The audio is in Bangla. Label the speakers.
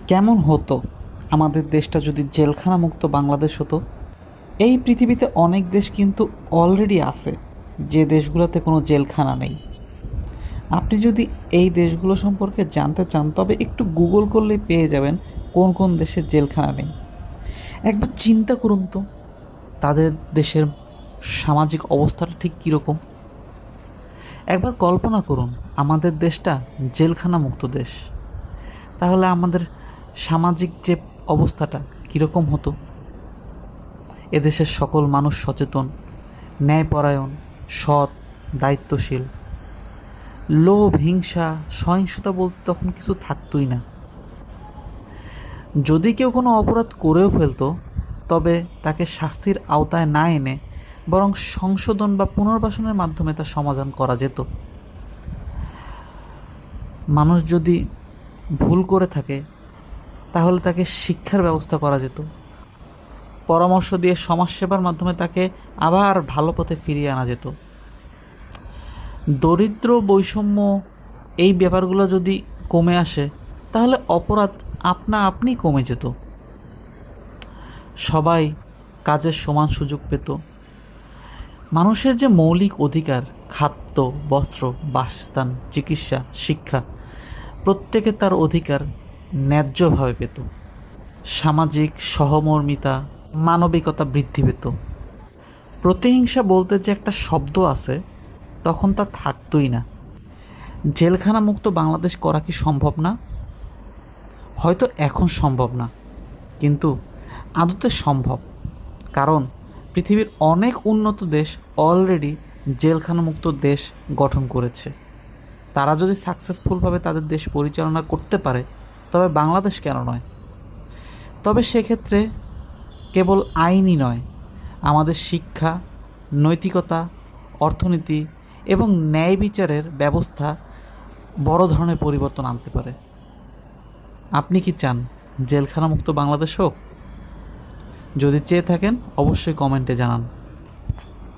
Speaker 1: কেমন হতো আমাদের দেশটা যদি জেলখানা মুক্ত বাংলাদেশ হতো? এই পৃথিবীতে অনেক দেশ কিন্তু অলরেডি আছে, যে দেশগুলোতে কোনো জেলখানা নেই। আপনি যদি এই দেশগুলো সম্পর্কে জানতে চান তবে একটু গুগল করলেই পেয়ে যাবেন কোন কোন দেশে জেলখানা নেই। একবার চিন্তা করুন তো, তাদের দেশের সামাজিক অবস্থাটা ঠিক কীরকম। একবার কল্পনা করুন আমাদের দেশটা জেলখানা মুক্ত দেশ, তাহলে আমাদের সামাজিক যে অবস্থাটা কীরকম হতো। এদেশের সকল মানুষ সচেতন, ন্যায়পরায়ণ, সৎ, দায়িত্বশীল। লোভ, হিংসা, সহিংসতা বলতে তখন কিছু থাকতোই না। যদি কেউ কোনো অপরাধ করেও ফেলতো, তবে তাকে শাস্তির আওতায় না এনে বরং সংশোধন বা পুনর্বাসনের মাধ্যমে তা সমাধান করা যেত। মানুষ যদি ভুল করে থাকে তাহলে তাকে শিক্ষার ব্যবস্থা করা যেত, পরামর্শ দিয়ে সমাজসেবার মাধ্যমে তাকে আবার ভালো পথে ফিরিয়ে আনা যেত। দরিদ্র, বৈষম্য, এই ব্যাপারগুলো যদি কমে আসে তাহলে অপরাধ আপনা আপনি কমে যেত। সবাই কাজের সমান সুযোগ পেত। মানুষের যে মৌলিক অধিকার, খাদ্য, বস্ত্র, বাসস্থান, চিকিৎসা, শিক্ষা, প্রত্যেকে তার অধিকার ন্যায্যভাবে পেত। সামাজিক সহমর্মিতা, মানবিকতা বৃদ্ধি পেত। প্রতিহিংসা বলতে যে একটা শব্দ আছে, তখন তা থাকতোই না। জেলখানা মুক্ত বাংলাদেশ করা কি সম্ভব না? হয়তো এখন সম্ভব না, কিন্তু আদতে সম্ভব। কারণ পৃথিবীর অনেক উন্নত দেশ অলরেডি জেলখানা মুক্ত দেশ গঠন করেছে। তারা যদি সাকসেসফুলভাবে তাদের দেশ পরিচালনা করতে পারে, তবে বাংলাদেশ কেন নয়? তবে সেক্ষেত্রে কেবল আইনই নয়, আমাদের শিক্ষা, নৈতিকতা, অর্থনীতি এবং ন্যায় বিচারের ব্যবস্থা বড় ধরনের পরিবর্তন আনতে পারে। আপনি কি চান জেলখানা মুক্ত বাংলাদেশ হোক? যদি চেয়ে থাকেন অবশ্যই কমেন্টে জানান।